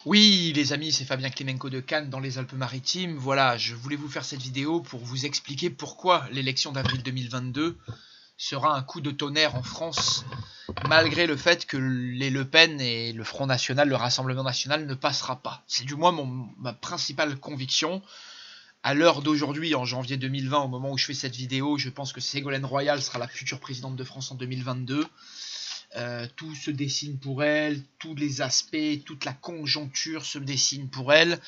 Oui, les amis, c'est Fabien Klemenko de Cannes dans les Alpes-Maritimes. Voilà, je voulais vous faire cette vidéo pour vous expliquer pourquoi l'élection d'avril 2022 sera un coup de tonnerre en France, malgré le fait que les Le Pen et le Front National, le Rassemblement National, ne passera pas. C'est du moins ma principale conviction. À l'heure d'aujourd'hui, en janvier 2020, au moment où je fais cette vidéo, je pense que Ségolène Royal sera la future présidente de France en 2022. Tout se dessine pour elle, tous les aspects, toute la conjoncture se dessine pour elle,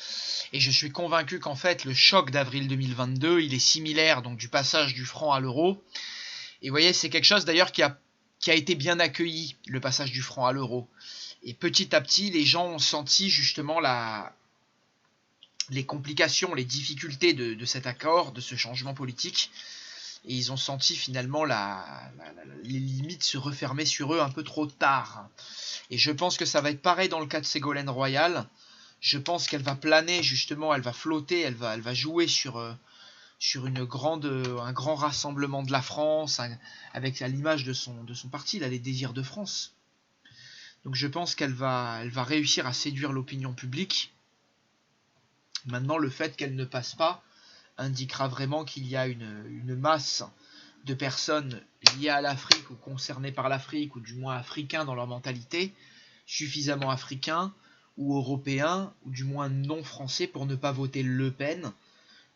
et je suis convaincu qu'en fait le choc d'avril 2022, il est similaire donc du passage du franc à l'euro, et vous voyez c'est quelque chose d'ailleurs qui a été bien accueilli, le passage du franc à l'euro, et petit à petit les gens ont senti justement les complications, les difficultés de cet accord, de ce changement politique, et ils ont senti finalement les limites se refermer sur eux un peu trop tard. Et je pense que ça va être pareil dans le cas de Ségolène Royal. Je pense qu'elle va planer justement, elle va flotter, elle va jouer sur un grand rassemblement de la France, avec à l'image de son parti, là, les Désirs de France. Donc je pense elle va réussir à séduire l'opinion publique. Maintenant, le fait qu'elle ne passe pas indiquera vraiment qu'il y a une masse de personnes liées à l'Afrique ou concernées par l'Afrique, ou du moins africains dans leur mentalité, suffisamment africains ou européens, ou du moins non français pour ne pas voter Le Pen.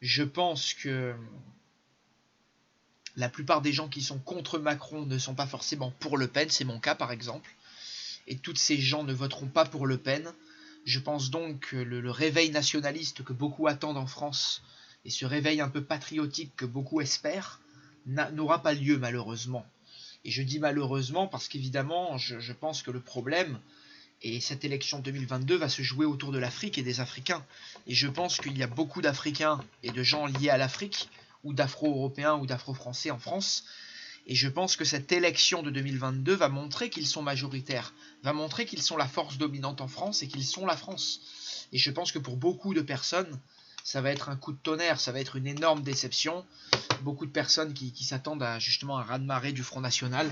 Je pense que la plupart des gens qui sont contre Macron ne sont pas forcément pour Le Pen, c'est mon cas par exemple, et tous ces gens ne voteront pas pour Le Pen. Je pense donc que le réveil nationaliste que beaucoup attendent en France, et ce réveil un peu patriotique que beaucoup espèrent, n'aura pas lieu malheureusement. Et je dis malheureusement parce qu'évidemment, je pense que le problème, et cette élection 2022 va se jouer autour de l'Afrique et des Africains. Et je pense qu'il y a beaucoup d'Africains et de gens liés à l'Afrique, ou d'Afro-Européens ou d'Afro-Français en France. Et je pense que cette élection de 2022 va montrer qu'ils sont majoritaires, va montrer qu'ils sont la force dominante en France et qu'ils sont la France. Et je pense que pour beaucoup de personnes, ça va être un coup de tonnerre, ça va être une énorme déception. Beaucoup de personnes qui s'attendent à justement un raz-de-marée du Front National.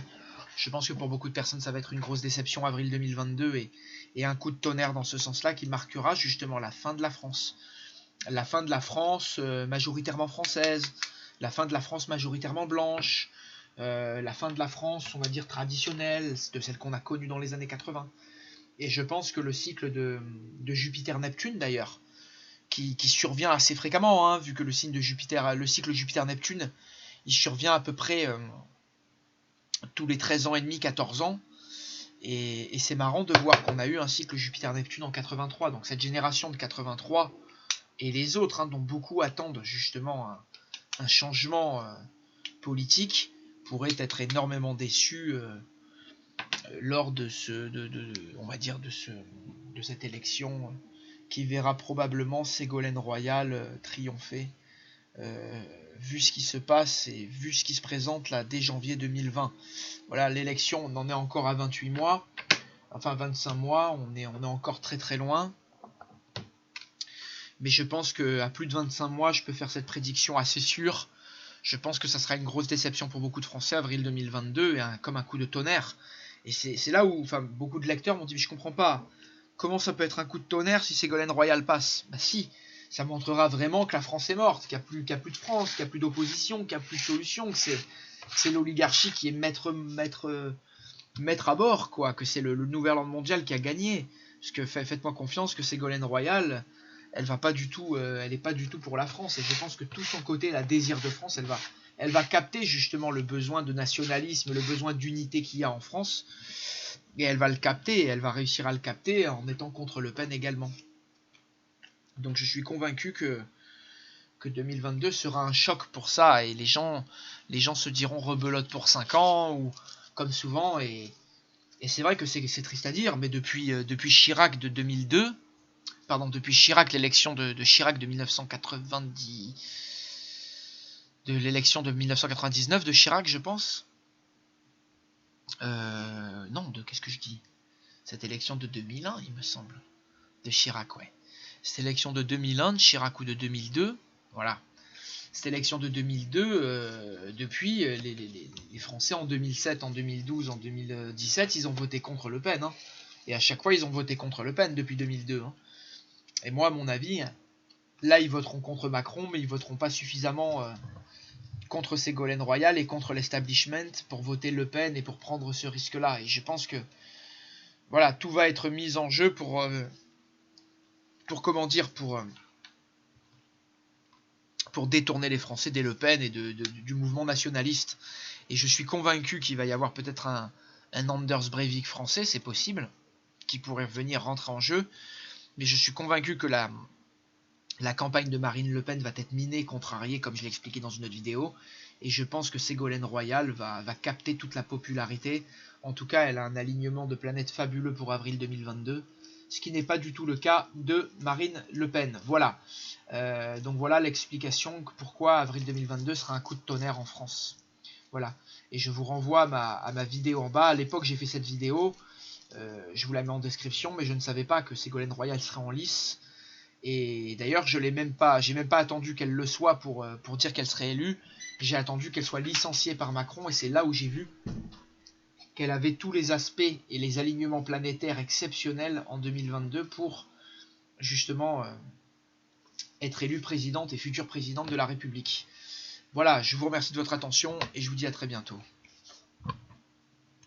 Je pense que pour beaucoup de personnes, ça va être une grosse déception avril 2022 et un coup de tonnerre dans ce sens-là qui marquera justement la fin de la France. La fin de la France majoritairement française, la fin de la France majoritairement blanche, la fin de la France, on va dire, traditionnelle, de celle qu'on a connue dans les années 80. Et je pense que le cycle de Jupiter-Neptune, d'ailleurs, qui survient assez fréquemment, hein, vu que le signe de Jupiter, le cycle Jupiter-Neptune, il survient à peu près tous les 13 ans et demi, 14 ans. Et c'est marrant de voir qu'on a eu un cycle Jupiter-Neptune en 83. Donc cette génération de 83 et les autres, hein, dont beaucoup attendent justement un changement politique, pourraient être énormément déçus lors on va dire de cette élection qui verra probablement Ségolène Royal triompher, vu ce qui se passe et vu ce qui se présente là dès janvier 2020. Voilà, l'élection, on en est encore à 28 mois, enfin 25 mois, on est encore très très loin. Mais je pense qu'à plus de 25 mois, je peux faire cette prédiction assez sûre. Je pense que ça sera une grosse déception pour beaucoup de Français, avril 2022, comme un coup de tonnerre. Et c'est là où beaucoup de lecteurs m'ont dit, mais je comprends pas, comment ça peut être un coup de tonnerre si Ségolène Royal passe? Bah si, ça montrera vraiment que la France est morte, qu'il n'y a plus de France, qu'il n'y a plus d'opposition, qu'il n'y a plus de solution, que c'est l'oligarchie qui est maître à bord, quoi, que c'est le nouvel ordre mondial qui a gagné. Parce que faites-moi confiance que Ségolène Royal, elle va pas du tout, elle est pas du tout pour la France. Et je pense que tout son côté, la désir de France, elle va capter justement le besoin de nationalisme, le besoin d'unité qu'il y a en France. Et elle va le capter, et elle va réussir à le capter en étant contre Le Pen également. Donc je suis convaincu que 2022 sera un choc pour ça. Et les gens se diront rebelote pour 5 ans, ou comme souvent. Et c'est vrai que c'est triste à dire, mais depuis Chirac de 2002, pardon, depuis Chirac, l'élection de Chirac de 1990, de l'élection de 1999 de Chirac, je pense. Non, qu'est-ce que je dis? Cette élection de 2001, il me semble. De Chirac, ouais. Cette élection de 2001, de Chirac, ou de 2002, voilà. Cette élection de 2002, depuis, les Français en 2007, en 2012, en 2017, ils ont voté contre Le Pen. Hein. Et à chaque fois, ils ont voté contre Le Pen depuis 2002. Hein. Et moi, à mon avis, là, ils voteront contre Macron, mais ils voteront pas suffisamment contre Ségolène Royal et contre l'establishment pour voter Le Pen et pour prendre ce risque-là. Et je pense que voilà, tout va être mis en jeu pour comment dire, pour détourner les Français des Le Pen et du mouvement nationaliste. Et je suis convaincu qu'il va y avoir peut-être un Anders Breivik français, c'est possible, qui pourrait venir rentrer en jeu. Mais je suis convaincu que la campagne de Marine Le Pen va être minée, contrariée, comme je l'ai expliqué dans une autre vidéo. Et je pense que Ségolène Royal va capter toute la popularité. En tout cas, elle a un alignement de planètes fabuleux pour avril 2022. Ce qui n'est pas du tout le cas de Marine Le Pen. Voilà. Donc voilà l'explication pourquoi avril 2022 sera un coup de tonnerre en France. Voilà. Et je vous renvoie à ma vidéo en bas. À l'époque, j'ai fait cette vidéo. Je vous la mets en description, mais je ne savais pas que Ségolène Royal serait en lice. Et d'ailleurs, j'ai même pas attendu qu'elle le soit pour dire qu'elle serait élue. J'ai attendu qu'elle soit licenciée par Macron, et c'est là où j'ai vu qu'elle avait tous les aspects et les alignements planétaires exceptionnels en 2022 pour justement être élue présidente et future présidente de la République. Voilà, je vous remercie de votre attention et je vous dis à très bientôt.